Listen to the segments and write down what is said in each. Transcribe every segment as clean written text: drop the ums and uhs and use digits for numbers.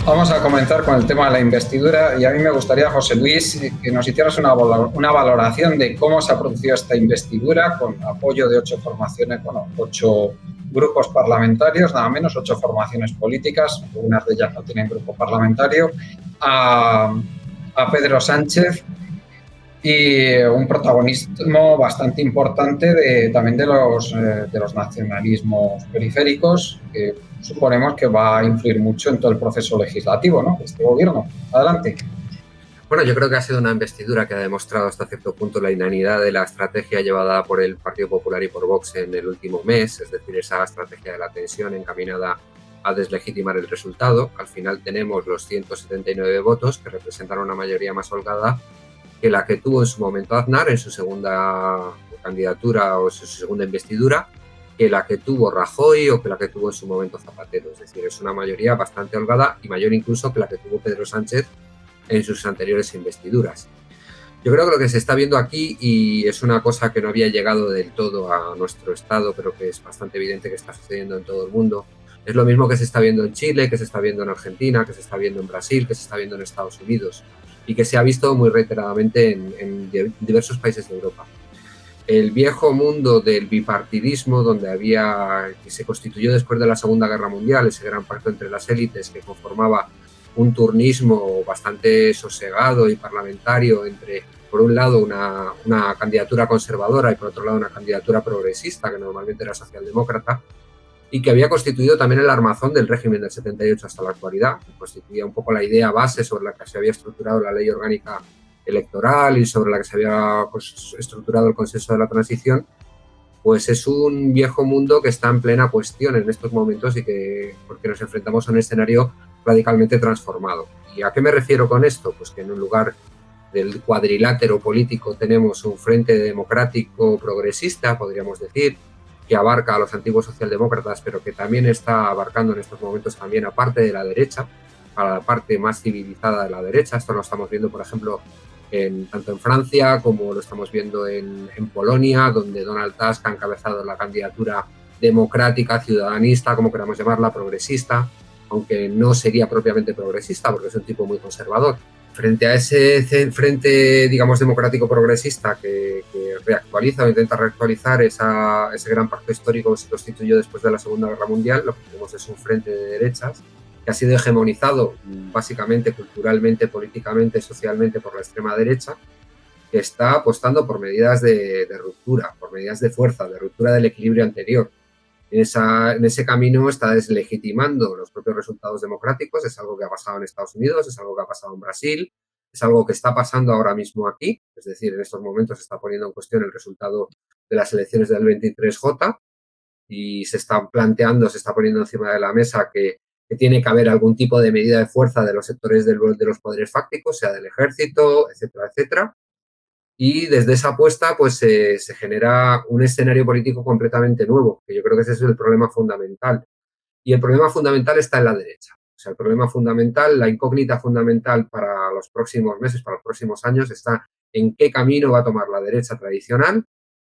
Vamos a comenzar con el tema de la investidura y a mí me gustaría, José Luis, que nos hicieras una valoración de cómo se ha producido esta investidura con apoyo de 8 formaciones, 8 grupos parlamentarios, nada menos 8 formaciones políticas, algunas de ellas no tienen grupo parlamentario, a Pedro Sánchez y un protagonismo bastante importante también de los nacionalismos periféricos, que suponemos que va a influir mucho en todo el proceso legislativo, ¿no?, de este gobierno. Adelante. Bueno, yo creo que ha sido una investidura que ha demostrado hasta cierto punto la inanidad de la estrategia llevada por el Partido Popular y por Vox en el último mes, es decir, esa estrategia de la tensión encaminada a deslegitimar el resultado. Al final tenemos los 179 votos que representan una mayoría más holgada que la que tuvo en su momento Aznar en su segunda candidatura o su segunda investidura, que la que tuvo Rajoy o que la que tuvo en su momento Zapatero. Es decir, es una mayoría bastante holgada y mayor incluso que la que tuvo Pedro Sánchez en sus anteriores investiduras. Yo creo que lo que se está viendo aquí, y es una cosa que no había llegado del todo a nuestro estado, pero que es bastante evidente que está sucediendo en todo el mundo, es lo mismo que se está viendo en Chile, que se está viendo en Argentina, que se está viendo en Brasil, que se está viendo en Estados Unidos y que se ha visto muy reiteradamente en diversos países de Europa. El viejo mundo del bipartidismo, que se constituyó después de la Segunda Guerra Mundial, ese gran pacto entre las élites que conformaba un turnismo bastante sosegado y parlamentario entre, por un lado, una candidatura conservadora y por otro lado una candidatura progresista, que normalmente era socialdemócrata, y que había constituido también el armazón del régimen del 78 hasta la actualidad, que constituía un poco la idea base sobre la que se había estructurado la ley orgánica electoral y sobre la que se había estructurado el consenso de la transición. Pues es un viejo mundo que está en plena cuestión en estos momentos porque nos enfrentamos a un escenario radicalmente transformado. ¿Y a qué me refiero con esto? Pues que en un lugar del cuadrilátero político tenemos un frente democrático progresista, podríamos decir, que abarca a los antiguos socialdemócratas, pero que también está abarcando en estos momentos también a parte de la derecha, a la parte más civilizada de la derecha. Esto lo estamos viendo, por ejemplo, tanto en Francia como lo estamos viendo en Polonia, donde Donald Tusk ha encabezado la candidatura democrática, ciudadanista, como queramos llamarla, progresista, aunque no sería propiamente progresista porque es un tipo muy conservador. Frente a ese frente, digamos, democrático progresista que reactualiza o intenta reactualizar ese gran pacto histórico que se constituyó después de la Segunda Guerra Mundial, lo que tenemos es un frente de derechas que ha sido hegemonizado básicamente culturalmente, políticamente, socialmente por la extrema derecha, que está apostando por medidas de ruptura, por medidas de fuerza, de ruptura del equilibrio anterior. En ese camino está deslegitimando los propios resultados democráticos. Es algo que ha pasado en Estados Unidos, es algo que ha pasado en Brasil, es algo que está pasando ahora mismo aquí. Es decir, en estos momentos se está poniendo en cuestión el resultado de las elecciones del 23J y se está poniendo encima de la mesa que tiene que haber algún tipo de medida de fuerza de los sectores de los poderes fácticos, sea del ejército, etcétera, etcétera. Y desde esa apuesta pues se genera un escenario político completamente nuevo, que yo creo que ese es el problema fundamental. Y el problema fundamental está en la derecha. O sea, el problema fundamental, la incógnita fundamental para los próximos meses, para los próximos años, está en qué camino va a tomar la derecha tradicional,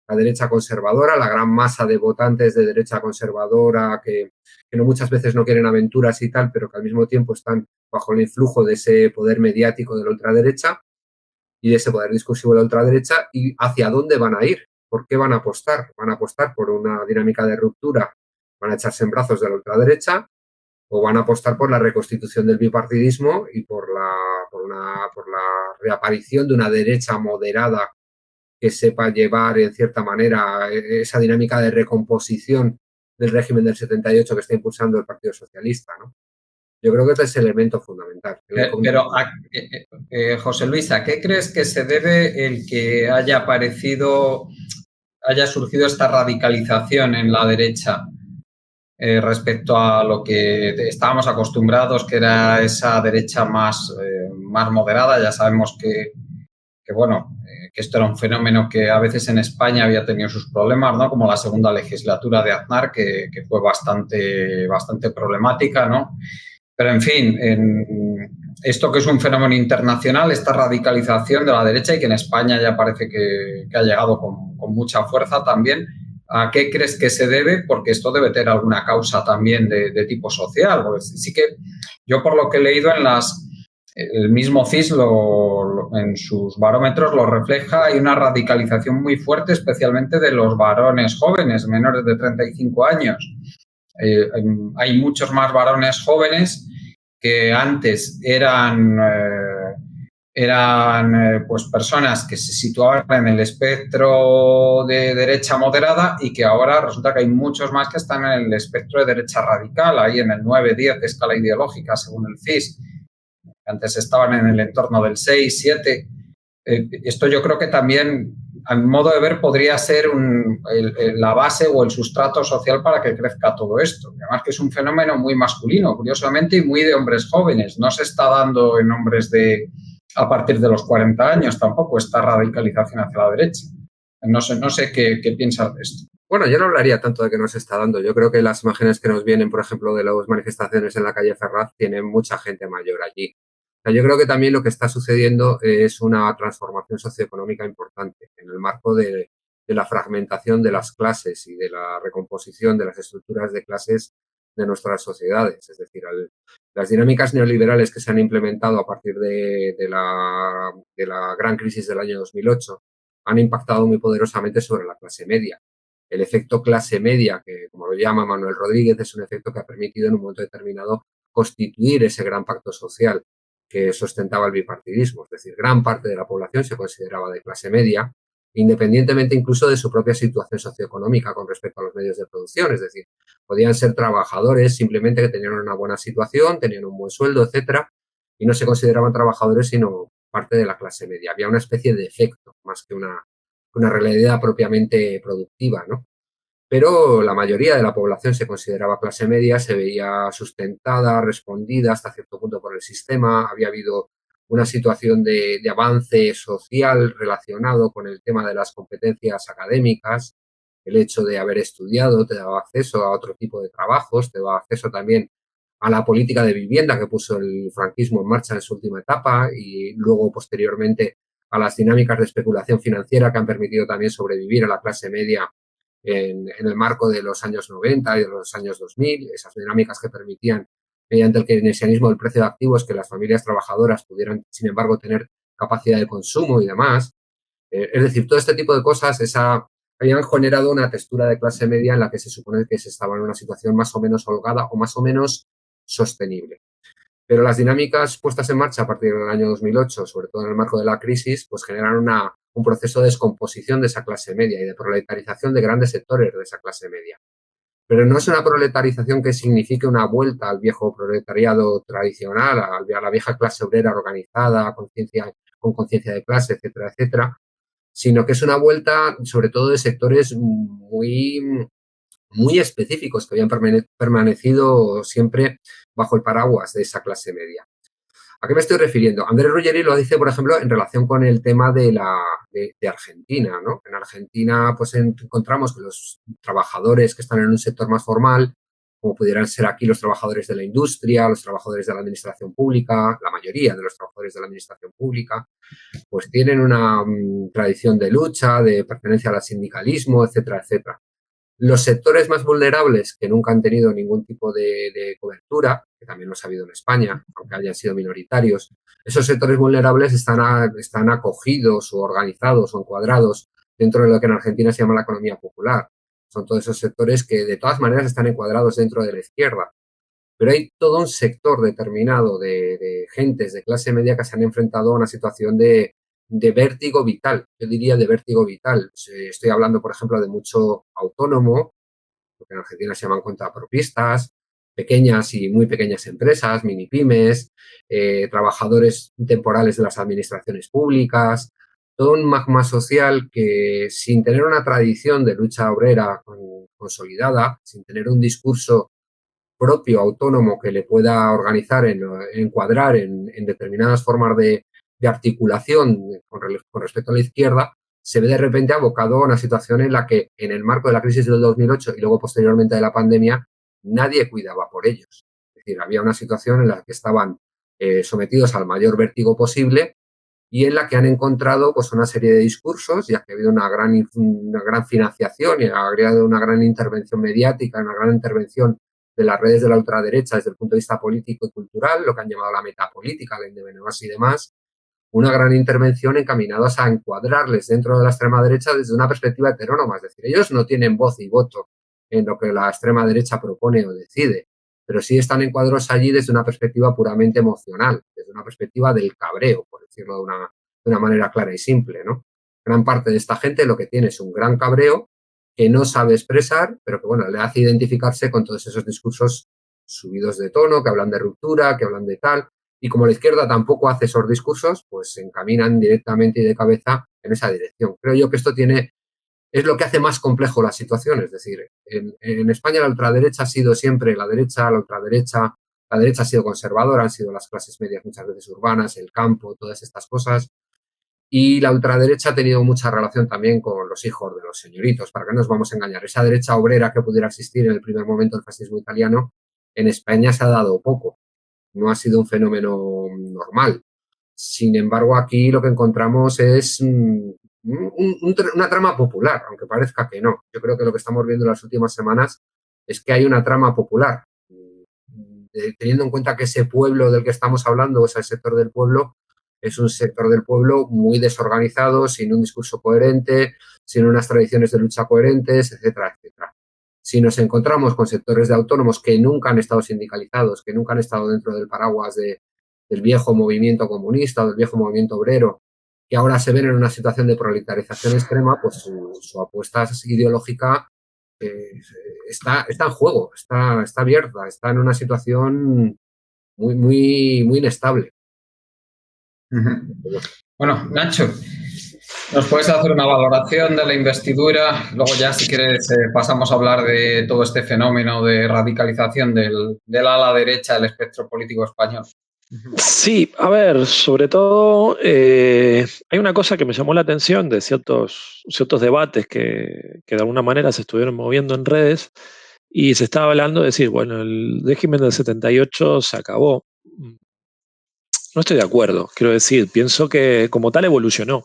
la derecha conservadora, la gran masa de votantes de derecha conservadora que no muchas veces no quieren aventuras y tal, pero que al mismo tiempo están bajo el influjo de ese poder mediático de la ultraderecha y de ese poder discursivo de la ultraderecha, y hacia dónde van a ir, por qué van a apostar. Van a apostar por una dinámica de ruptura, van a echarse en brazos de la ultraderecha, o van a apostar por la reconstitución del bipartidismo y por la reaparición de una derecha moderada que sepa llevar en cierta manera esa dinámica de recomposición del régimen del 78 que está impulsando el Partido Socialista, ¿no? Yo creo que este es el elemento fundamental. Pero José Luis, ¿a qué crees que se debe el que haya surgido esta radicalización en la derecha respecto a lo que estábamos acostumbrados, que era esa derecha más moderada? Ya sabemos que esto era un fenómeno que a veces en España había tenido sus problemas, ¿no? Como la segunda legislatura de Aznar, que fue bastante problemática, ¿no? Pero, en fin, esto que es un fenómeno internacional, esta radicalización de la derecha, y que en España ya parece que ha llegado con mucha fuerza también, ¿A qué crees que se debe? Porque esto debe tener alguna causa también de tipo social. Porque sí que yo, por lo que he leído el mismo CIS en sus barómetros lo refleja, hay una radicalización muy fuerte, especialmente de los varones jóvenes, menores de 35 años. Hay muchos más varones jóvenes que antes eran pues personas que se situaban en el espectro de derecha moderada y que ahora resulta que hay muchos más que están en el espectro de derecha radical, ahí en el 9-10 de escala ideológica, según el CIS. Antes estaban en el entorno del 6-7. Esto yo creo que también, a mi modo de ver, podría ser la base o el sustrato social para que crezca todo esto. Además que es un fenómeno muy masculino, curiosamente, y muy de hombres jóvenes. No se está dando en hombres a partir de los 40 años tampoco, esta radicalización hacia la derecha. No sé qué piensas de esto. Bueno, yo no hablaría tanto de que nos está dando. Yo creo que las imágenes que nos vienen, por ejemplo, de las manifestaciones en la calle Ferraz, tienen mucha gente mayor allí. O sea, yo creo que también lo que está sucediendo es una transformación socioeconómica importante en el marco de la fragmentación de las clases y de la recomposición de las estructuras de clases de nuestras sociedades. Es decir, las dinámicas neoliberales que se han implementado a partir de la gran crisis del año 2008 han impactado muy poderosamente sobre la clase media. El efecto clase media, que como lo llama Manuel Rodríguez, es un efecto que ha permitido en un momento determinado constituir ese gran pacto social que sustentaba el bipartidismo. Es decir, gran parte de la población se consideraba de clase media, independientemente incluso de su propia situación socioeconómica con respecto a los medios de producción. Es decir, podían ser trabajadores simplemente que tenían una buena situación, tenían un buen sueldo, etcétera, y no se consideraban trabajadores sino parte de la clase media. Había una especie de efecto más que una realidad propiamente productiva, ¿no? Pero la mayoría de la población se consideraba clase media, se veía sustentada, respondida hasta cierto punto por el sistema, había habido una situación de avance social relacionado con el tema de las competencias académicas, el hecho de haber estudiado te daba acceso a otro tipo de trabajos, te daba acceso también a la política de vivienda que puso el franquismo en marcha en su última etapa y luego posteriormente a las dinámicas de especulación financiera que han permitido también sobrevivir a la clase media en el marco de los años 90 y de los años 2000, esas dinámicas que permitían, mediante el keynesianismo del precio de activos, que las familias trabajadoras pudieran, sin embargo, tener capacidad de consumo y demás. Es decir, todo este tipo de cosas habían generado una textura de clase media en la que se supone que se estaba en una situación más o menos holgada o más o menos sostenible. Pero las dinámicas puestas en marcha a partir del año 2008, sobre todo en el marco de la crisis, pues generan un proceso de descomposición de esa clase media y de proletarización de grandes sectores de esa clase media. Pero no es una proletarización que signifique una vuelta al viejo proletariado tradicional, a la vieja clase obrera organizada, con conciencia de clase, etcétera, etcétera, sino que es una vuelta sobre todo de sectores muy específicos que habían permanecido siempre bajo el paraguas de esa clase media. ¿A qué me estoy refiriendo? Andrés Ruggeri lo dice, por ejemplo, en relación con el tema de Argentina, ¿no? En Argentina, pues encontramos que los trabajadores que están en un sector más formal, como pudieran ser aquí los trabajadores de la industria, los trabajadores de la administración pública, la mayoría de los trabajadores de la administración pública, pues tienen una tradición de lucha, de pertenencia al sindicalismo, etcétera, etcétera. Los sectores más vulnerables, que nunca han tenido ningún tipo de cobertura, que también lo ha habido en España, aunque hayan sido minoritarios, esos sectores vulnerables están acogidos o organizados o encuadrados dentro de lo que en Argentina se llama la economía popular. Son todos esos sectores que de todas maneras están encuadrados dentro de la izquierda. Pero hay todo un sector determinado de gentes de clase media que se han enfrentado a una situación de vértigo vital, yo diría de vértigo vital. Estoy hablando, por ejemplo, de mucho autónomo, lo que en Argentina se llaman contrapropistas, pequeñas y muy pequeñas empresas, mini pymes, trabajadores temporales de las administraciones públicas, todo un magma social que sin tener una tradición de lucha obrera consolidada, sin tener un discurso propio, autónomo, que le pueda organizar, encuadrar en determinadas formas de articulación con respecto a la izquierda, se ve de repente abocado a una situación en la que, en el marco de la crisis del 2008 y luego posteriormente de la pandemia, nadie cuidaba por ellos. Es decir, había una situación en la que estaban sometidos al mayor vértigo posible y en la que han encontrado pues, una serie de discursos, ya que ha habido una gran financiación y ha habido una gran intervención mediática, una gran intervención de las redes de la ultraderecha desde el punto de vista político y cultural, lo que han llamado la metapolítica, la independence y demás, una gran intervención encaminados a encuadrarles dentro de la extrema derecha desde una perspectiva heterónoma, es decir, ellos no tienen voz y voto en lo que la extrema derecha propone o decide, pero sí están encuadrados allí desde una perspectiva puramente emocional, desde una perspectiva del cabreo, por decirlo de una manera clara y simple, ¿no? Gran parte de esta gente lo que tiene es un gran cabreo que no sabe expresar, pero que, bueno, le hace identificarse con todos esos discursos subidos de tono, que hablan de ruptura, que hablan de tal, y como la izquierda tampoco hace esos discursos, pues se encaminan directamente y de cabeza en esa dirección. Creo yo que esto es lo que hace más complejo la situación. Es decir, en España la ultraderecha ha sido siempre la ultraderecha, la derecha ha sido conservadora, han sido las clases medias muchas veces urbanas, el campo, todas estas cosas. Y la ultraderecha ha tenido mucha relación también con los hijos de los señoritos, para que no nos vamos a engañar. Esa derecha obrera que pudiera existir en el primer momento del fascismo italiano, en España se ha dado poco. No ha sido un fenómeno normal. Sin embargo, aquí lo que encontramos es una trama popular, aunque parezca que no. Yo creo que lo que estamos viendo en las últimas semanas es que hay una trama popular. Teniendo en cuenta que ese pueblo del que estamos hablando, o sea, el sector del pueblo, es un sector del pueblo muy desorganizado, sin un discurso coherente, sin unas tradiciones de lucha coherentes, etcétera, etcétera. Si nos encontramos con sectores de autónomos que nunca han estado sindicalizados, que nunca han estado dentro del paraguas del viejo movimiento comunista o del viejo movimiento obrero, que ahora se ven en una situación de proletarización extrema, pues su apuesta ideológica está en juego, está abierta, está en una situación muy, muy, muy inestable. Bueno, Nacho, ¿nos puedes hacer una valoración de la investidura? Luego ya, si quieres, pasamos a hablar de todo este fenómeno de radicalización del ala derecha del espectro político español. Sí, a ver, sobre todo hay una cosa que me llamó la atención de ciertos debates que de alguna manera se estuvieron moviendo en redes y se estaba hablando de decir, bueno, el régimen del 78 se acabó. No estoy de acuerdo, quiero decir, pienso que como tal evolucionó.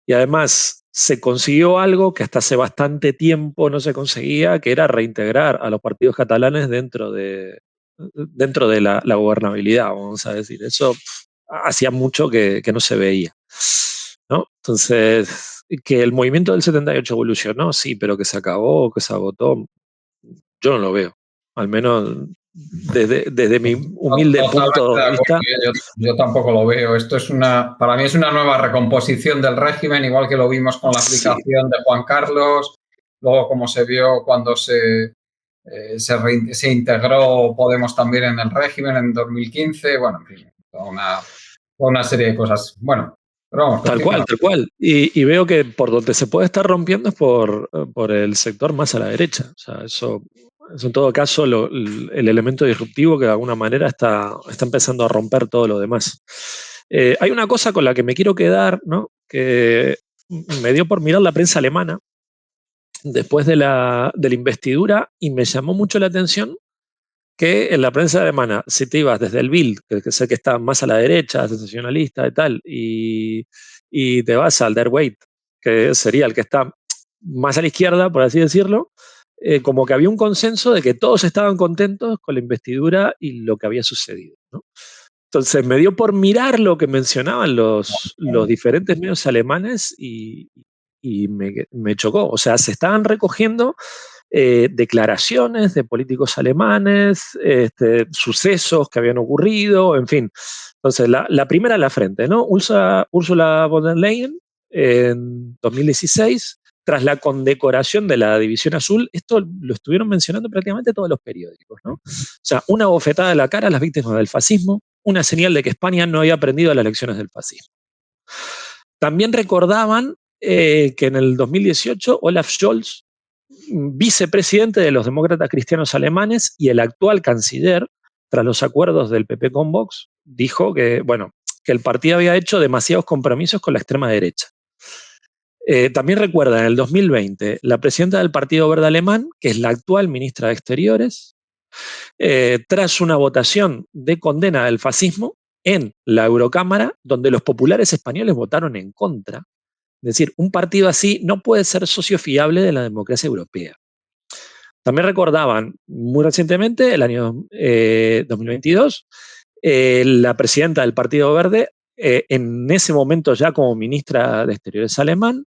Y además se consiguió algo que hasta hace bastante tiempo no se conseguía, que era reintegrar a los partidos catalanes dentro de la gobernabilidad, vamos a decir. Eso hacía mucho que no se veía, ¿no? Entonces, que el movimiento del 78 evolucionó, sí, pero que se acabó, que se agotó, yo no lo veo. Al menos desde mi humilde punto de vista. Yo tampoco lo veo. Esto es para mí es una nueva recomposición del régimen, igual que lo vimos con la aplicación de Juan Carlos, luego como se vio cuando se integró Podemos también en el régimen en 2015, bueno, en fin, una serie de cosas. Bueno, pero vamos. Tal cual. Y veo que por donde se puede estar rompiendo es por el sector más a la derecha. O sea, eso es en todo caso el elemento disruptivo que de alguna manera está empezando a romper todo lo demás. Hay una cosa con la que me quiero quedar, ¿no? Que me dio por mirar la prensa alemana después de la investidura y me llamó mucho la atención que en la prensa alemana, si te ibas desde el Bild, que sé que está más a la derecha, sensacionalista y tal, y te vas al Der Welt, que sería el que está más a la izquierda, por así decirlo, como que había un consenso de que todos estaban contentos con la investidura y lo que había sucedido, ¿no? Entonces me dio por mirar lo que mencionaban los diferentes medios alemanes y me chocó. O sea, se estaban recogiendo declaraciones de políticos alemanes, sucesos que habían ocurrido, en fin. Entonces, la primera a la frente, ¿no? Ursula von der Leyen en 2016, tras la condecoración de la División Azul, esto lo estuvieron mencionando prácticamente todos los periódicos, ¿no? O sea, una bofetada a la cara a las víctimas del fascismo, una señal de que España no había aprendido las lecciones del fascismo. También recordaban que en el 2018 Olaf Scholz, vicepresidente de los demócratas cristianos alemanes y el actual canciller, tras los acuerdos del PP con Vox, dijo que, bueno, que el partido había hecho demasiados compromisos con la extrema derecha. También recuerda en el 2020 la presidenta del Partido Verde Alemán, que es la actual ministra de Exteriores, tras una votación de condena del fascismo, en la Eurocámara, donde los populares españoles votaron en contra. Es decir, un partido así no puede ser socio fiable de la democracia europea. También recordaban muy recientemente, el año 2022, la presidenta del Partido Verde, en ese momento ya como ministra de Exteriores alemán,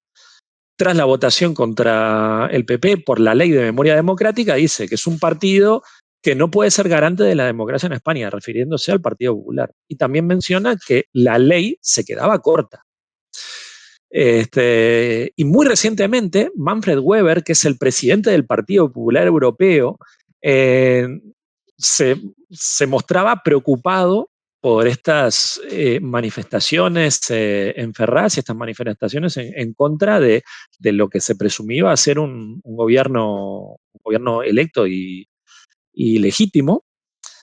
tras la votación contra el PP por la ley de memoria democrática, dice que es un partido que no puede ser garante de la democracia en España, refiriéndose al Partido Popular. Y también menciona que la ley se quedaba corta. Y muy recientemente, Manfred Weber, que es el presidente del Partido Popular Europeo, se mostraba preocupado por estas manifestaciones en Ferraz y estas manifestaciones en contra de lo que se presumía ser un gobierno electo y legítimo.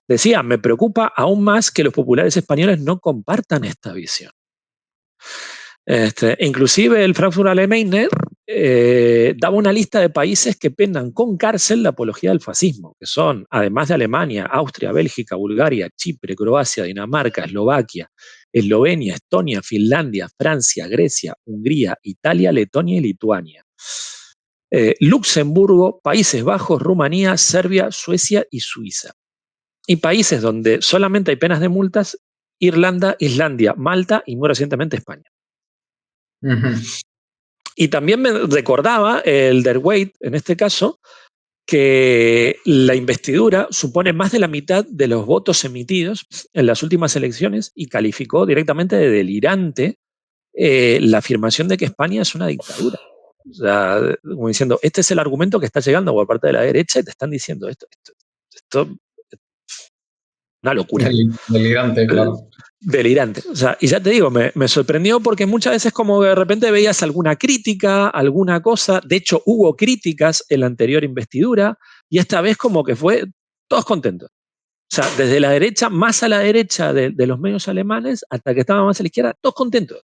Decía, me preocupa aún más que los populares españoles no compartan esta visión. Inclusive el Frankfurter Allgemeine daba una lista de países que penan con cárcel la apología del fascismo, que son, además de Alemania, Austria, Bélgica, Bulgaria, Chipre, Croacia, Dinamarca, Eslovaquia, Eslovenia, Estonia, Finlandia, Francia, Grecia, Hungría, Italia, Letonia y Lituania. Luxemburgo, Países Bajos, Rumanía, Serbia, Suecia y Suiza. Y países donde solamente hay penas de multas, Irlanda, Islandia, Malta y muy recientemente España. Uh-huh. Y también me recordaba el Der Wade, en este caso, que la investidura supone más de la mitad de los votos emitidos en las últimas elecciones y calificó directamente de delirante la afirmación de que España es una dictadura. O sea, como diciendo, este es el argumento que está llegando por parte de la derecha y te están diciendo esto una locura. Delirante, claro. Delirante. O sea, y ya te digo, me sorprendió porque muchas veces como de repente veías alguna crítica, alguna cosa. De hecho, hubo críticas en la anterior investidura y esta vez como que fue todos contentos. O sea, desde la derecha, más a la derecha de los medios alemanes, hasta que estaban más a la izquierda, todos contentos.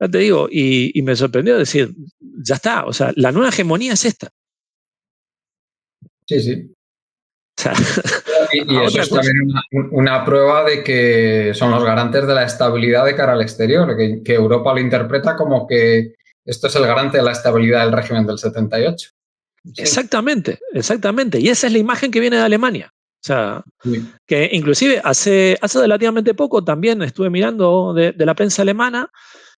Ya te digo, y me sorprendió decir, ya está, o sea, la nueva hegemonía es esta. Sí, sí. O sea, y eso es también una prueba de que son los garantes de la estabilidad de cara al exterior, que Europa lo interpreta como que esto es el garante de la estabilidad del régimen del 78. Sí. Exactamente. Y esa es la imagen que viene de Alemania. O sea, sí. Que inclusive hace relativamente poco también estuve mirando de la prensa alemana,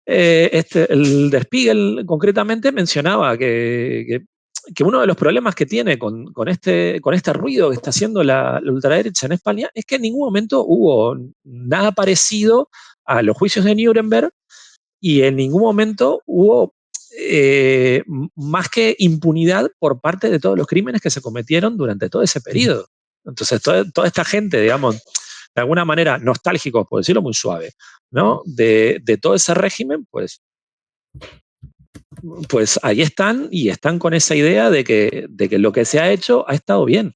el Der Spiegel concretamente mencionaba que uno de los problemas que tiene con este ruido que está haciendo la ultraderecha en España es que en ningún momento hubo nada parecido a los juicios de Nuremberg y en ningún momento hubo más que impunidad por parte de todos los crímenes que se cometieron durante todo ese periodo. Entonces, toda esta gente, digamos, de alguna manera nostálgicos, por decirlo muy suave, ¿no? De todo ese régimen, pues ahí están y están con esa idea de que lo que se ha hecho ha estado bien.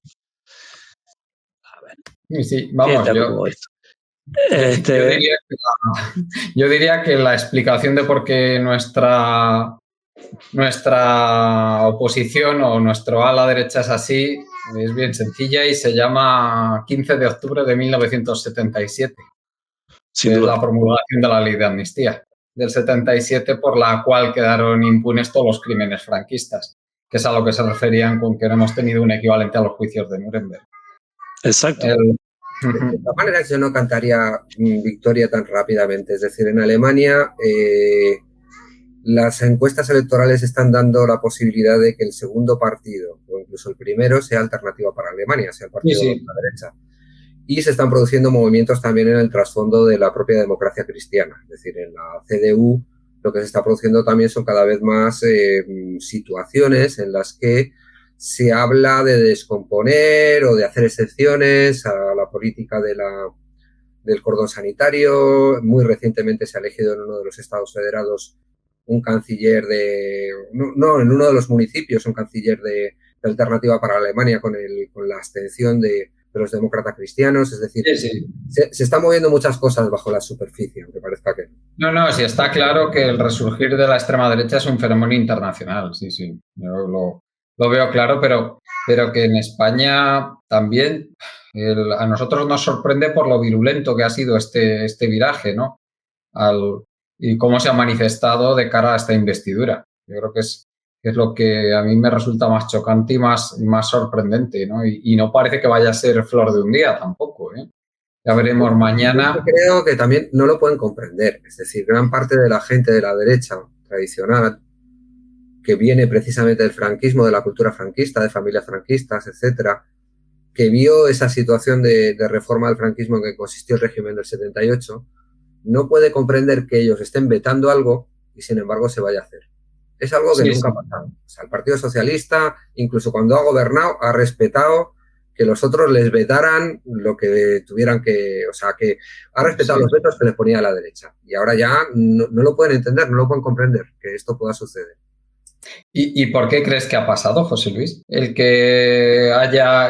A ver. Sí, vamos, yo diría que la explicación de por qué nuestra oposición o nuestro ala derecha es así es bien sencilla y se llama 15 de octubre de 1977, que es la promulgación de la ley de amnistía del 77, por la cual quedaron impunes todos los crímenes franquistas, que es a lo que se referían con que no hemos tenido un equivalente a los juicios de Nuremberg. Exacto. De todas maneras, yo no cantaría victoria tan rápidamente. Es decir, en Alemania las encuestas electorales están dando la posibilidad de que el segundo partido, o incluso el primero, sea Alternativa para Alemania, sea el partido de la derecha. Y se están produciendo movimientos también en el trasfondo de la propia democracia cristiana. Es decir, en la CDU lo que se está produciendo también son cada vez más situaciones en las que se habla de descomponer o de hacer excepciones a la política del cordón sanitario. Muy recientemente se ha elegido en uno de los estados federados un canciller en uno de los municipios, un canciller de Alternativa para Alemania con la abstención de los demócratas cristianos. Es decir, sí. Se están moviendo muchas cosas bajo la superficie, aunque parezca que no, sí está claro que el resurgir de la extrema derecha es un fenómeno internacional, sí, yo lo veo claro, pero que en España también a nosotros nos sorprende por lo virulento que ha sido este viraje, ¿no? Y cómo se ha manifestado de cara a esta investidura. Yo creo que es lo que a mí me resulta más chocante y más sorprendente, ¿no? Y no parece que vaya a ser flor de un día tampoco, ¿eh? Ya veremos mañana. Yo creo que también no lo pueden comprender. Es decir, gran parte de la gente de la derecha tradicional, que viene precisamente del franquismo, de la cultura franquista, de familias franquistas, etcétera, que vio esa situación de reforma del franquismo en que consistió el régimen del 78, no puede comprender que ellos estén vetando algo y sin embargo se vaya a hacer. Es algo que nunca ha pasado. O sea, el Partido Socialista, incluso cuando ha gobernado, ha respetado que los otros les vetaran lo que tuvieran que... O sea, que ha respetado los vetos que les ponía a la derecha. Y ahora ya no lo pueden entender, no lo pueden comprender, que esto pueda suceder. ¿Y por qué crees que ha pasado, José Luis? El que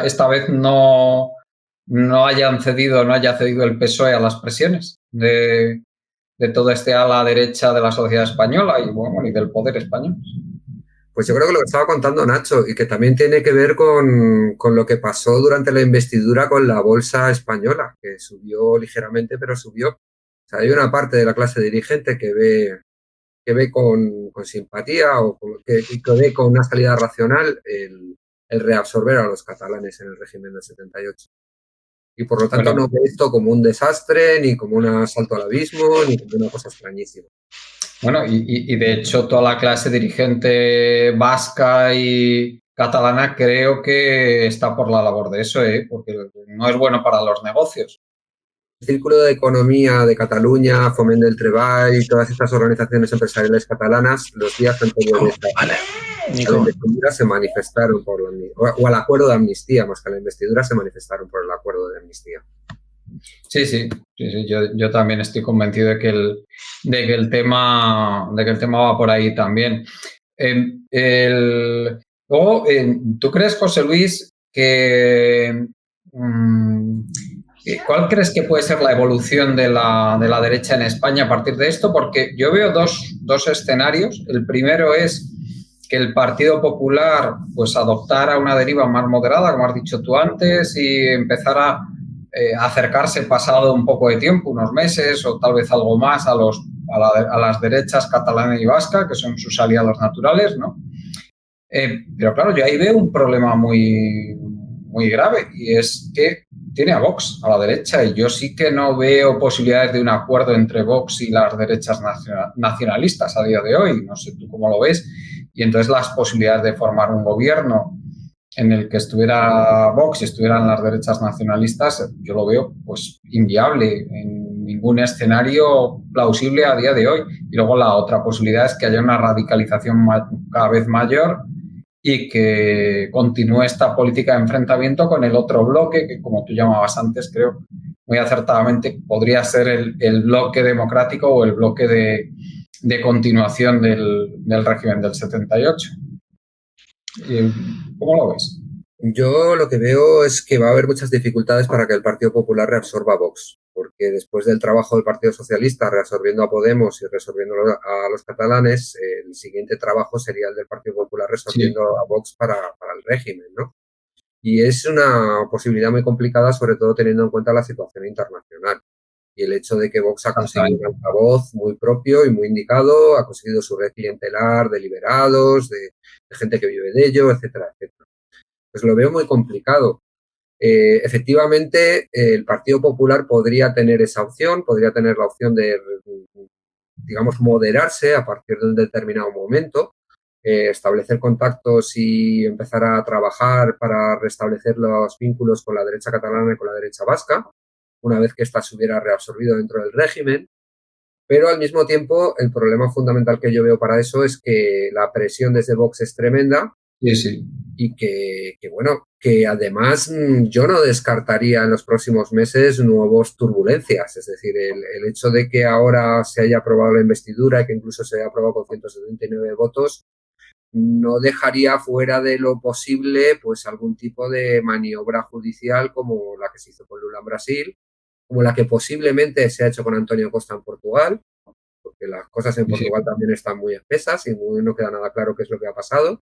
esta vez no haya cedido el PSOE a las presiones de toda ala derecha de la sociedad española y del poder español. Pues yo creo que lo que estaba contando Nacho, y que también tiene que ver con lo que pasó durante la investidura con la bolsa española, que subió ligeramente, pero subió. O sea, hay una parte de la clase dirigente que ve con simpatía o que ve con una salida racional el reabsorber a los catalanes en el régimen del 78. Y por lo tanto no ve esto como un desastre, ni como un asalto al abismo, ni como una cosa extrañísima. Bueno, y de hecho toda la clase dirigente vasca y catalana creo que está por la labor de eso, porque no es bueno para los negocios. El Círculo de Economía de Cataluña, Foment del Treball y todas estas organizaciones empresariales catalanas, los días anteriores a la investidura se manifestaron por o al acuerdo de amnistía, más que a la investidura, se manifestaron por el acuerdo de amnistía. Sí, yo también estoy convencido de que el tema va por ahí también. Luego, ¿tú crees, José Luis, que cuál crees que puede ser la evolución de la derecha en España a partir de esto? Porque yo veo dos escenarios. El primero es que el Partido Popular pues adoptara una deriva más moderada, como has dicho tú antes, y empezara acercarse pasado un poco de tiempo, unos meses o tal vez algo más a las derechas catalana y vasca, que son sus aliados naturales, ¿no? Pero claro, yo ahí veo un problema muy, muy grave y es que tiene a Vox a la derecha y yo sí que no veo posibilidades de un acuerdo entre Vox y las derechas nacionalistas a día de hoy. No sé tú cómo lo ves. Y entonces las posibilidades de formar un gobierno en el que estuviera Vox y estuvieran las derechas nacionalistas, yo lo veo pues inviable en ningún escenario plausible a día de hoy. Y luego la otra posibilidad es que haya una radicalización cada vez mayor y que continúe esta política de enfrentamiento con el otro bloque, que como tú llamabas antes, creo muy acertadamente, podría ser el bloque democrático o el bloque de continuación del régimen del 78. ¿Cómo lo ves? Yo lo que veo es que va a haber muchas dificultades para que el Partido Popular reabsorba a Vox, porque después del trabajo del Partido Socialista reabsorbiendo a Podemos y reabsorbiendo a los catalanes, el siguiente trabajo sería el del Partido Popular reabsorbiendo a Vox para el régimen, ¿no? Y es una posibilidad muy complicada, sobre todo teniendo en cuenta la situación internacional y el hecho de que Vox ha conseguido un altavoz muy propio y muy indicado, ha conseguido su red clientelar de liberados, de gente que vive de ello, etcétera, etcétera. Pues lo veo muy complicado. Efectivamente, el Partido Popular podría tener esa opción, podría tener la opción de, digamos, moderarse a partir de un determinado momento, establecer contactos y empezar a trabajar para restablecer los vínculos con la derecha catalana y con la derecha vasca, una vez que ésta se hubiera reabsorbido dentro del régimen. Pero al mismo tiempo, el problema fundamental que yo veo para eso es que la presión desde Vox es tremenda. Sí. Y que además yo no descartaría en los próximos meses nuevas turbulencias. Es decir, el hecho de que ahora se haya aprobado la investidura y que incluso se haya aprobado con 179 votos, no dejaría fuera de lo posible pues algún tipo de maniobra judicial como la que se hizo con Lula en Brasil, como la que posiblemente se ha hecho con Antonio Costa en Portugal, porque las cosas en Portugal también están muy espesas y no queda nada claro qué es lo que ha pasado.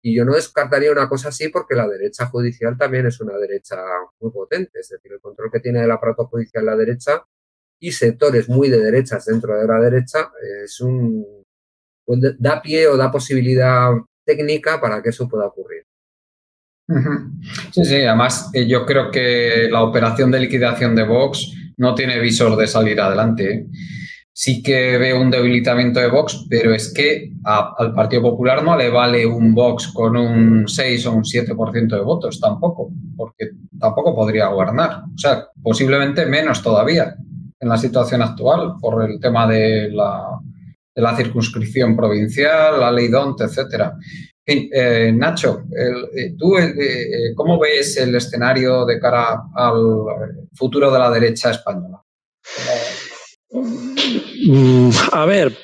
Y yo no descartaría una cosa así porque la derecha judicial también es una derecha muy potente. Es decir, el control que tiene el aparato judicial la derecha y sectores muy de derechas dentro de la derecha pues da pie o da posibilidad técnica para que eso pueda ocurrir. Sí, sí, además yo creo que la operación de liquidación de Vox no tiene visor de salir adelante. Sí que veo un debilitamiento de Vox, pero es que al Partido Popular no le vale un Vox con un 6 o un 7% de votos tampoco, porque tampoco podría gobernar. O sea, posiblemente menos todavía en la situación actual por el tema de la circunscripción provincial, la ley DONT, etcétera. Nacho, ¿tú cómo ves el escenario de cara al futuro de la derecha española? A ver,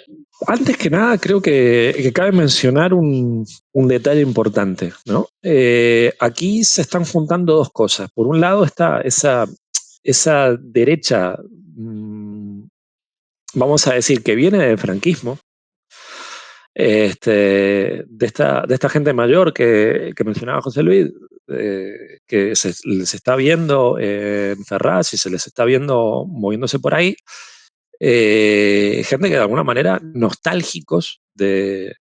antes que nada creo que cabe mencionar un detalle importante, ¿no? Aquí se están juntando dos cosas. Por un lado está esa derecha, vamos a decir, que viene del franquismo, de esta gente mayor que mencionaba José Luis, que se les está viendo en Ferraz y se les está viendo moviéndose por ahí, gente que de alguna manera nostálgicos de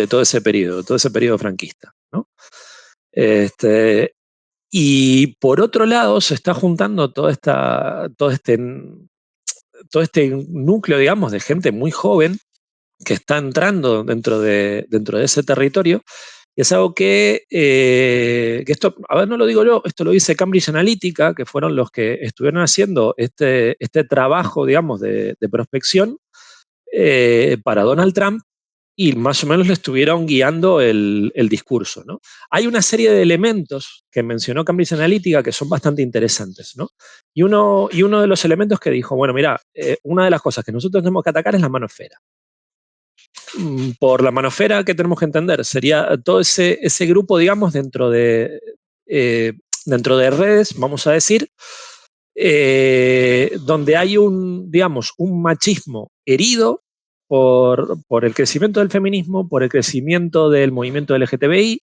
todo ese periodo franquista, ¿no? Y por otro lado se está juntando todo este núcleo, digamos, de gente muy joven que está entrando dentro de ese territorio. Y es algo que esto, a ver, no lo digo yo, esto lo dice Cambridge Analytica, que fueron los que estuvieron haciendo este trabajo, digamos, de prospección para Donald Trump, y más o menos le estuvieron guiando el discurso, ¿no? Hay una serie de elementos que mencionó Cambridge Analytica que son bastante interesantes, ¿no? Y uno de los elementos que dijo, bueno, mira, una de las cosas que nosotros tenemos que atacar es la manosfera. Por la manosfera, ¿qué tenemos que entender? Sería todo ese grupo, digamos, dentro de redes, vamos a decir, donde hay digamos, un machismo herido por el crecimiento del feminismo, por el crecimiento del movimiento LGTBI,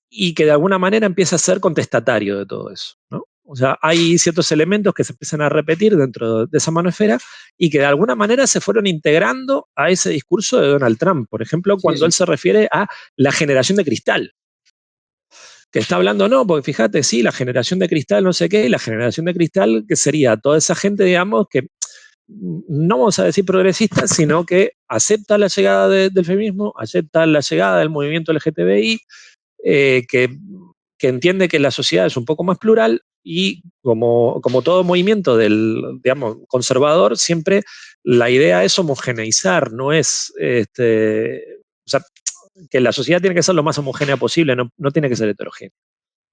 y que de alguna manera empieza a ser contestatario de todo eso, ¿no? O sea, hay ciertos elementos que se empiezan a repetir dentro de esa manosfera y que de alguna manera se fueron integrando a ese discurso de Donald Trump. Por ejemplo, cuando él se refiere a la generación de cristal, que está hablando, no, porque fíjate, sí, la generación de cristal, no sé qué, y la generación de cristal, que sería toda esa gente, digamos, que no vamos a decir progresista, sino que acepta la llegada del feminismo, acepta la llegada del movimiento LGTBI, que entiende que la sociedad es un poco más plural y como todo movimiento digamos, conservador, siempre la idea es homogeneizar, no es, o sea, que la sociedad tiene que ser lo más homogénea posible, no tiene que ser heterogénea,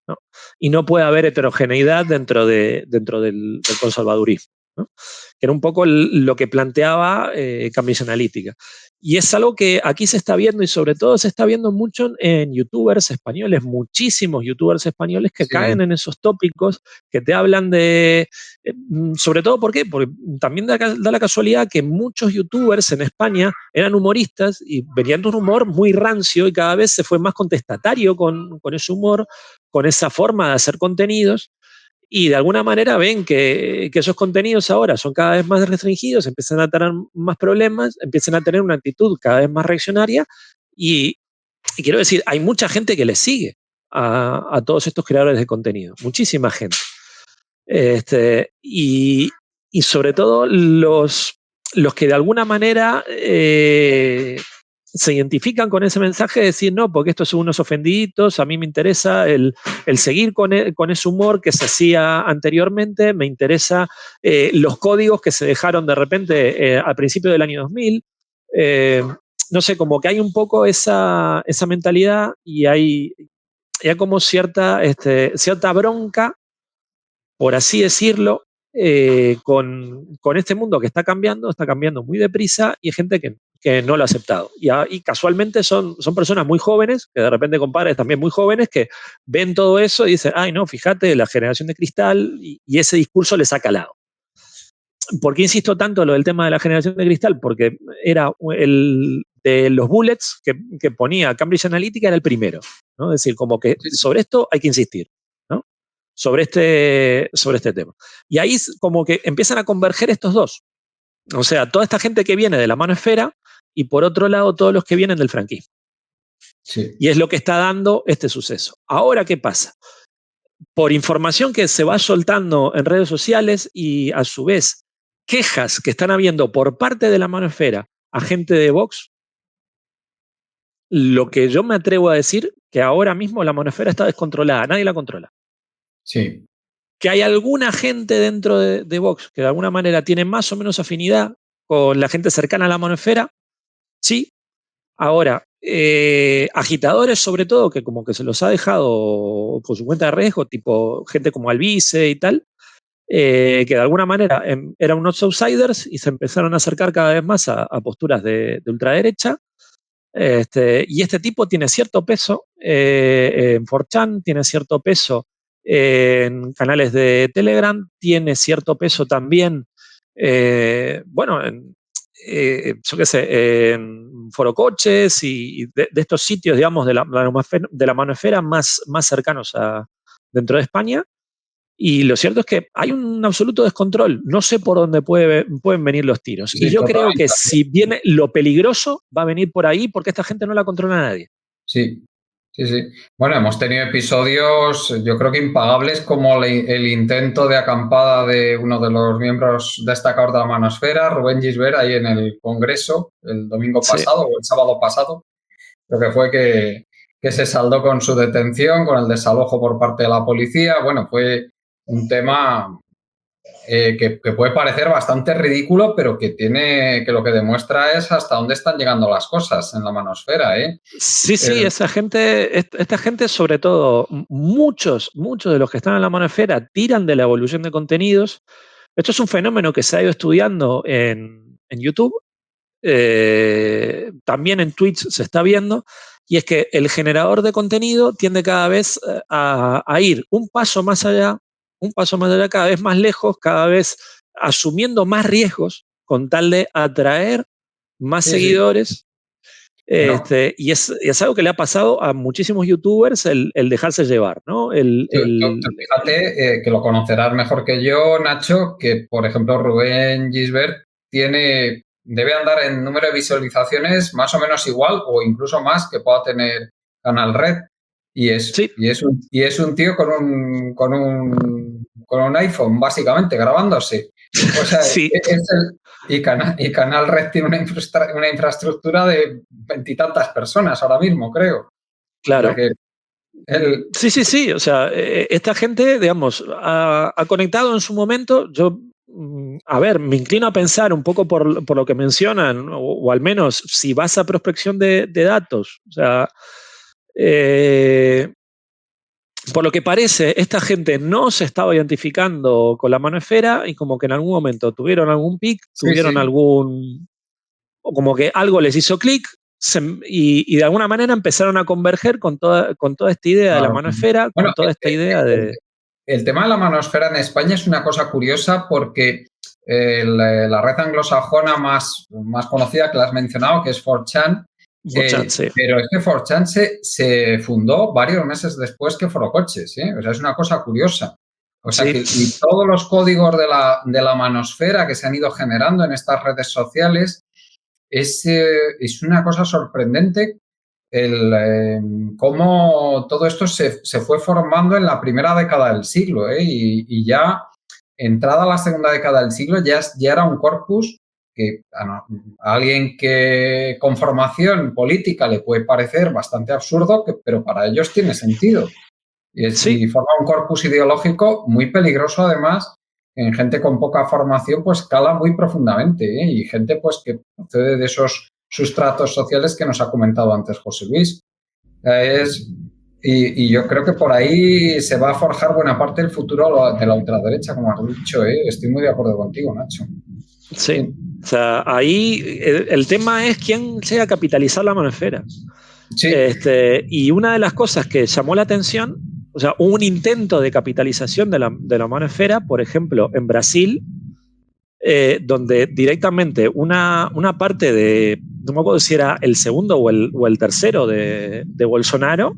¿no? Y no puede haber heterogeneidad dentro del conservadurismo, ¿no? Que era un poco lo que planteaba Cambridge Analytica. Y es algo que aquí se está viendo, y sobre todo se está viendo mucho en youtubers españoles, muchísimos youtubers españoles que caen en esos tópicos, que te hablan de, sobre todo, ¿por qué? Porque también da la casualidad que muchos youtubers en España eran humoristas y venían de un humor muy rancio y cada vez se fue más contestatario con ese humor, con esa forma de hacer contenidos, y de alguna manera ven que esos contenidos ahora son cada vez más restringidos, empiezan a tener más problemas, empiezan a tener una actitud cada vez más reaccionaria, y quiero decir, hay mucha gente que les sigue a todos estos creadores de contenido, muchísima gente. Y sobre todo los que de alguna manera se identifican con ese mensaje de decir, no, porque estos son unos ofendiditos, a mí me interesa el seguir con ese humor que se hacía anteriormente, me interesa los códigos que se dejaron de repente al principio del año 2000, no sé, como que hay un poco esa mentalidad, y hay como cierta bronca, por así decirlo, con este mundo que está cambiando muy deprisa, y hay gente que no lo ha aceptado. Y casualmente son personas muy jóvenes, que de repente con padres también muy jóvenes, que ven todo eso y dicen, ay, no, fíjate, la generación de cristal, y ese discurso les ha calado. ¿Por qué insisto tanto en lo del tema de la generación de cristal? Porque era de los bullets que ponía Cambridge Analytica era el primero, ¿no? Es decir, como que sobre esto hay que insistir, ¿no? Sobre este tema. Y ahí como que empiezan a converger estos dos. O sea, toda esta gente que viene de la manoesfera y por otro lado todos los que vienen del franquismo. Sí. Y es lo que está dando este suceso. Ahora, ¿qué pasa? Por información que se va soltando en redes sociales y a su vez quejas que están habiendo por parte de la manoesfera a gente de Vox, lo que yo me atrevo a decir que ahora mismo la manoesfera está descontrolada, nadie la controla. Sí. Que hay alguna gente dentro de Vox que de alguna manera tiene más o menos afinidad con la gente cercana a la manoesfera, sí. Ahora, agitadores sobre todo, que como que se los ha dejado por su cuenta de riesgo, tipo gente como Albice y tal, que de alguna manera eran unos outsiders y se empezaron a acercar cada vez más a posturas de ultraderecha. Y este tipo tiene cierto peso en 4chan, tiene cierto peso en canales de Telegram, tiene cierto peso también, yo qué sé, en forocoches y de estos sitios, digamos, de la manoesfera más cercanos dentro de España. Y lo cierto es que hay un absoluto descontrol. No sé por dónde pueden venir los tiros. Sí, y yo creo que totalmente. si viene lo peligroso, va a venir por ahí porque esta gente no la controla nadie. Sí, sí, sí. Bueno, hemos tenido episodios, yo creo que impagables, como el intento de acampada de uno de los miembros destacados de la manoesfera, Rubén Gisbert, ahí en el Congreso, el domingo pasado o el sábado pasado. Creo que fue que se saldó con su detención, con el desalojo por parte de la policía. Bueno, fue un tema que puede parecer bastante ridículo, pero que lo que demuestra es hasta dónde están llegando las cosas en la manosfera, ¿eh? Sí, esta gente, sobre todo, muchos de los que están en la manosfera tiran de la evolución de contenidos. Esto es un fenómeno que se ha ido estudiando en YouTube. También en Twitch se está viendo, y es que el generador de contenido tiende cada vez a ir un paso más allá, cada vez más lejos, cada vez asumiendo más riesgos con tal de atraer más seguidores. No. Y es algo que le ha pasado a muchísimos youtubers, el dejarse llevar, ¿no? Fíjate que lo conocerás mejor que yo, Nacho, que por ejemplo Rubén Gisbert debe andar en número de visualizaciones más o menos igual o incluso más que pueda tener Canal Red. Y es un tío con un iPhone, básicamente, grabándose. O sea, sí. Y Canal Red tiene una infraestructura de 20 y tantas personas ahora mismo, creo. Claro. O sea Sí. O sea, esta gente, digamos, ha conectado en su momento. Yo, a ver, me inclino a pensar un poco por lo que mencionan, o al menos si vas a prospección de datos. O sea, por lo que parece, esta gente no se estaba identificando con la manoesfera y como que en algún momento tuvieron algún pic, o como que algo les hizo clic. Y de alguna manera empezaron a converger con toda esta idea de la manoesfera, con toda esta idea de... El tema de la manosfera en España es una cosa curiosa porque la red anglosajona más conocida que la has mencionado, que es 4chan, pero es que 4chan se fundó varios meses después que Forocoches, ¿eh? O sea, es una cosa curiosa. O sea, que y todos los códigos de la manosfera que se han ido generando en estas redes sociales es una cosa sorprendente cómo todo esto se fue formando en la primera década del siglo, ¿eh? Y ya entrada la segunda década del siglo ya era un corpus que a alguien que con formación política le puede parecer bastante absurdo, pero para ellos tiene sentido. Y forma un corpus ideológico muy peligroso, además, en gente con poca formación, pues cala muy profundamente, ¿eh? Y gente pues que procede de esos sustratos sociales que nos ha comentado antes José Luis. Y yo creo que por ahí se va a forjar buena parte del futuro de la ultraderecha, como has dicho, ¿eh? Estoy muy de acuerdo contigo, Nacho. Sí. O sea, ahí el tema es quién llega a capitalizar la manosfera. Sí. Y una de las cosas que llamó la atención, o sea, un intento de capitalización de la manosfera, por ejemplo, en Brasil, donde directamente una parte de no me acuerdo si era el segundo o el tercero de Bolsonaro,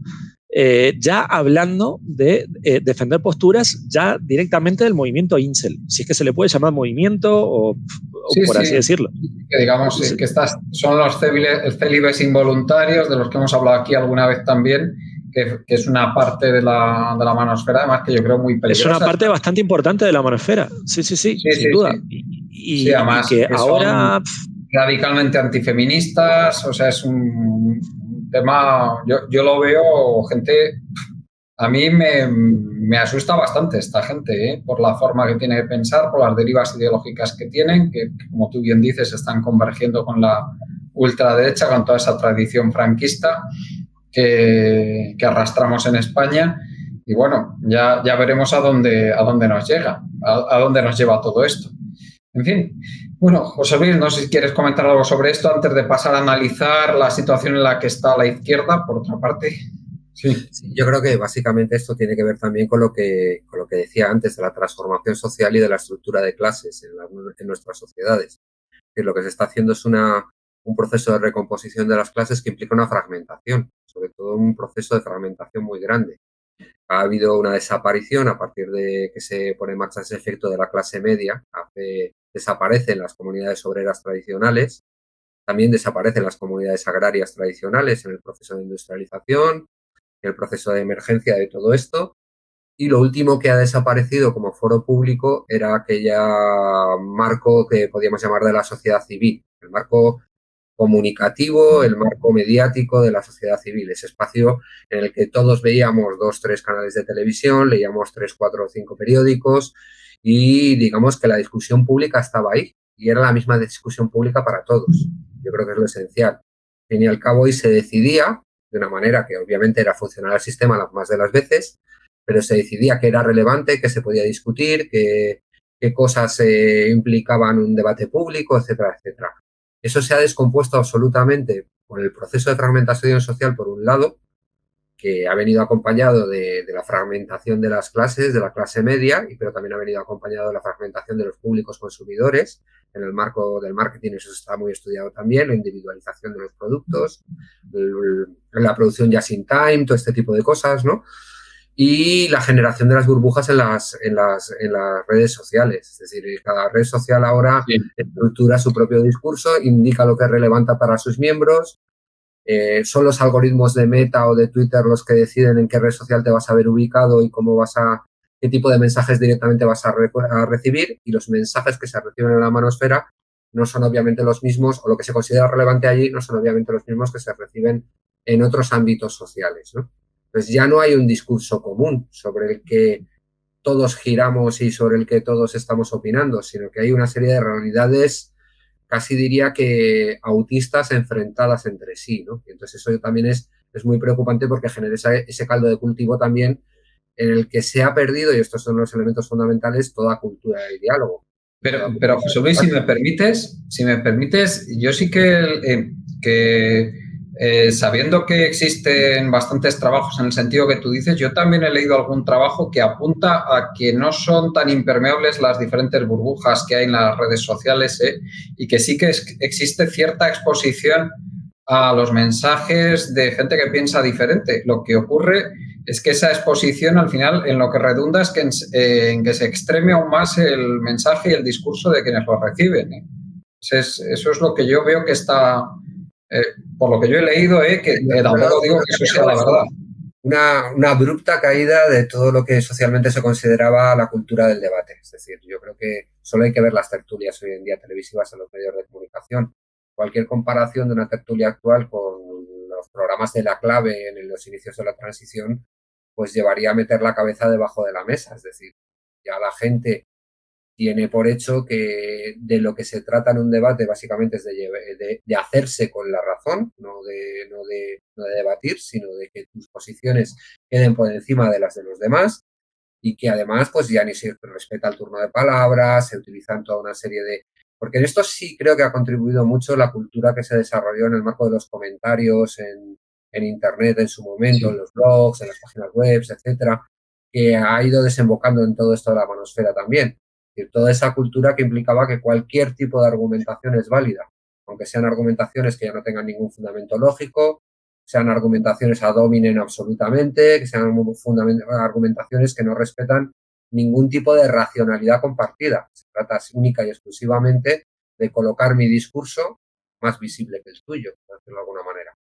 ya hablando de defender posturas ya directamente del movimiento incel, si es que se le puede llamar movimiento o por así decirlo. Que digamos que estas son los célibes involuntarios de los que hemos hablado aquí alguna vez también, que es una parte de la manosfera, además que yo creo muy peligrosa. Es una parte bastante importante de la manosfera, sí, sin duda. Y además que ahora... radicalmente antifeministas, o sea, es un tema, yo lo veo, gente, a mí me asusta bastante esta gente, por la forma que tiene de pensar, por las derivas ideológicas que tienen, que como tú bien dices, están convergiendo con la ultraderecha, con toda esa tradición franquista que arrastramos en España. Y bueno, ya veremos a dónde nos llega, a dónde nos lleva todo esto. En fin, bueno, José Luis, no sé si quieres comentar algo sobre esto antes de pasar a analizar la situación en la que está la izquierda, por otra parte. Sí, yo creo que básicamente esto tiene que ver también con lo que decía antes de la transformación social y de la estructura de clases en nuestras sociedades. Que lo que se está haciendo es un proceso de recomposición de las clases que implica una fragmentación, sobre todo un proceso de fragmentación muy grande. Ha habido una desaparición a partir de que se pone en marcha ese efecto de la clase media. Desaparecen las comunidades obreras tradicionales, también desaparecen las comunidades agrarias tradicionales en el proceso de industrialización, en el proceso de emergencia de todo esto. Y lo último que ha desaparecido como foro público era aquella marco que podíamos llamar de la sociedad civil, el marco comunicativo, el marco mediático de la sociedad civil, ese espacio en el que todos veíamos 2, 3 canales de televisión, leíamos 3, 4 o 5 periódicos y digamos que la discusión pública estaba ahí y era la misma discusión pública para todos. Yo creo que es lo esencial. Al fin y al cabo, y se decidía de una manera que obviamente era funcional al sistema las más de las veces, pero se decidía que era relevante, que se podía discutir, qué cosas implicaban un debate público, etcétera, etcétera. Eso se ha descompuesto absolutamente con el proceso de fragmentación social, por un lado, que ha venido acompañado de la fragmentación de las clases, de la clase media, pero también ha venido acompañado de la fragmentación de los públicos consumidores. En el marco del marketing eso está muy estudiado también, la individualización de los productos, la producción just in time, todo este tipo de cosas, ¿no? Y la generación de las burbujas en las redes sociales. Es decir, cada red social ahora estructura su propio discurso, indica lo que es relevante para sus miembros. Son los algoritmos de Meta o de Twitter los que deciden en qué red social te vas a ver ubicado y qué tipo de mensajes directamente vas a recibir. Y los mensajes que se reciben en la manosfera no son obviamente los mismos, o lo que se considera relevante allí no son obviamente los mismos que se reciben en otros ámbitos sociales, ¿no? Pues ya no hay un discurso común sobre el que todos giramos y sobre el que todos estamos opinando, sino que hay una serie de realidades, casi diría que autistas, enfrentadas entre sí, ¿no? Y entonces eso también es muy preocupante porque genera ese caldo de cultivo también en el que se ha perdido, y estos son los elementos fundamentales, toda cultura del diálogo. Pero José Luis, si me permites, yo sí que sabiendo que existen bastantes trabajos en el sentido que tú dices, yo también he leído algún trabajo que apunta a que no son tan impermeables las diferentes burbujas que hay en las redes sociales, y que sí que existe cierta exposición a los mensajes de gente que piensa diferente. Lo que ocurre es que esa exposición al final en lo que redunda es que en que se extreme aún más el mensaje y el discurso de quienes lo reciben. Eso es lo que yo veo que está... por lo que yo he leído, que tampoco digo que eso sea la verdad. Una abrupta caída de todo lo que socialmente se consideraba la cultura del debate. Es decir, yo creo que solo hay que ver las tertulias hoy en día televisivas en los medios de comunicación. Cualquier comparación de una tertulia actual con los programas de La Clave en los inicios de la transición, pues llevaría a meter la cabeza debajo de la mesa. Es decir, ya la gente tiene por hecho que de lo que se trata en un debate básicamente es de hacerse con la razón, no de debatir, sino de que tus posiciones queden por encima de las de los demás, y que además pues ya ni se respeta el turno de palabras, se utilizan toda una serie de... Porque en esto sí creo que ha contribuido mucho la cultura que se desarrolló en el marco de los comentarios en Internet en su momento, en los blogs, en las páginas web, etcétera, que ha ido desembocando en todo esto de la manosfera también. Toda esa cultura que implicaba que cualquier tipo de argumentación es válida. aunque sean argumentaciones que ya no tengan ningún fundamento lógico, sean argumentaciones ad hominem absolutamente, que sean argumentaciones que no respetan ningún tipo de racionalidad compartida. Se trata única y exclusivamente de colocar mi discurso más visible que el tuyo, por decirlo de alguna manera.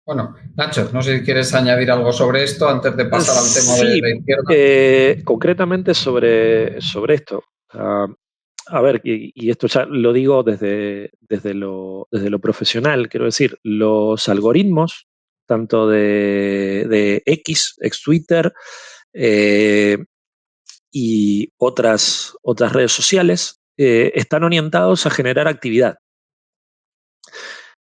Bueno, Nacho, no sé si quieres añadir algo sobre esto antes de pasar al tema de la izquierda. Concretamente sobre esto. A ver, y esto ya lo digo desde lo profesional, quiero decir, los algoritmos, tanto de ex Twitter, y otras redes sociales, están orientados a generar actividad.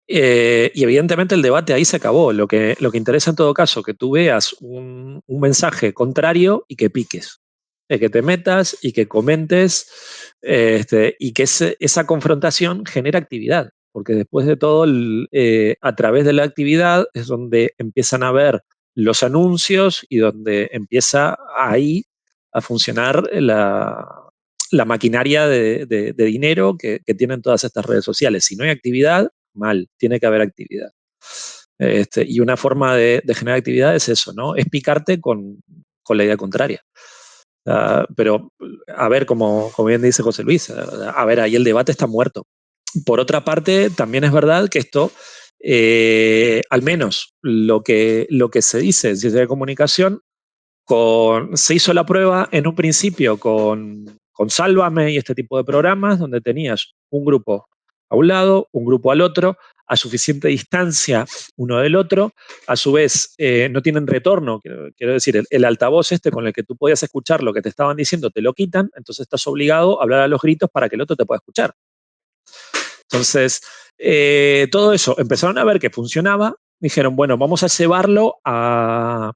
Y evidentemente el debate ahí se acabó. Lo que interesa en todo caso, que tú veas un mensaje contrario y que piques. Que te metas y que comentes y que esa confrontación genera actividad. Porque después de todo, a través de la actividad es donde empiezan a ver los anuncios y donde empieza ahí a funcionar la maquinaria de dinero que tienen todas estas redes sociales. Si no hay actividad, mal, tiene que haber actividad. Y una forma de generar actividad es eso, ¿no? Es picarte con la idea contraria. Pero, a ver, como bien dice José Luis, a ver, ahí el debate está muerto. Por otra parte, también es verdad que esto, al menos lo que se dice en ciencia de comunicación, se hizo la prueba en un principio con Sálvame y este tipo de programas, donde tenías un grupo a un lado, un grupo al otro, a suficiente distancia uno del otro, a su vez no tienen retorno, quiero decir, el altavoz con el que tú podías escuchar lo que te estaban diciendo te lo quitan, entonces estás obligado a hablar a los gritos para que el otro te pueda escuchar. Entonces, todo eso, empezaron a ver que funcionaba, dijeron, bueno, vamos a llevarlo a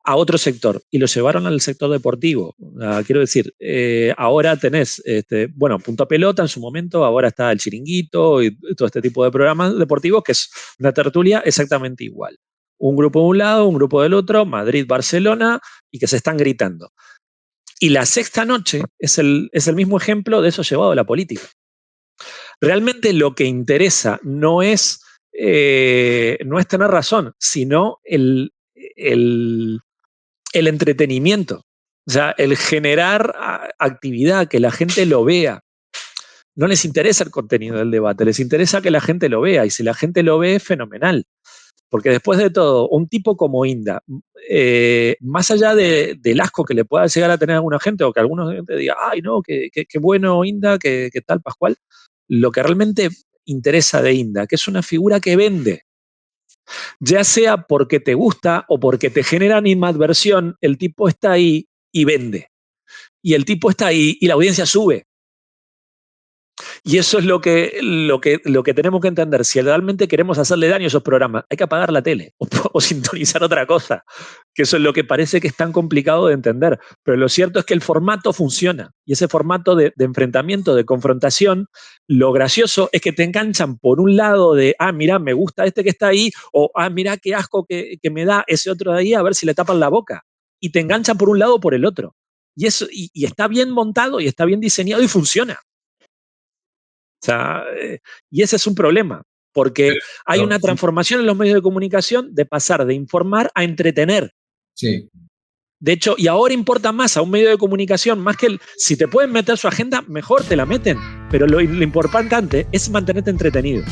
otro sector, y lo llevaron al sector deportivo. Quiero decir, ahora tenés, Punta Pelota en su momento, ahora está el Chiringuito y todo este tipo de programas deportivos, que es una tertulia exactamente igual. Un grupo de un lado, un grupo del otro, Madrid, Barcelona, y que se están gritando. Y La Sexta Noche es el mismo ejemplo de eso llevado a la política. Realmente lo que interesa no es tener razón, sino el entretenimiento. O sea, el generar actividad, que la gente lo vea. No les interesa el contenido del debate, les interesa que la gente lo vea. Y si la gente lo ve, fenomenal. Porque después de todo, un tipo como Inda, más allá del asco que le pueda llegar a tener a alguna gente, o que algunos gente diga, ay, no, qué bueno Inda, qué tal Pascual, lo que realmente interesa de Inda, que es una figura que vende. Ya sea porque te gusta o porque te genera animadversión, el tipo está ahí y vende. Y el tipo está ahí y la audiencia sube. Y eso es lo que tenemos que entender. Si realmente queremos hacerle daño a esos programas, hay que apagar la tele o sintonizar otra cosa, que eso es lo que parece que es tan complicado de entender. Pero lo cierto es que el formato funciona, y ese formato de enfrentamiento, de confrontación, lo gracioso es que te enganchan por un lado de, mira, me gusta este que está ahí, o mira qué asco que me da ese otro de ahí, a ver si le tapan la boca. Y te enganchan por un lado o por el otro. Y eso, y está bien montado y está bien diseñado y funciona. O sea, y ese es un problema, porque hay una transformación en los medios de comunicación de pasar de informar a entretener. Sí. De hecho, y ahora importa más a un medio de comunicación, más que si te pueden meter su agenda, mejor te la meten. Pero lo importante es mantenerte entretenido.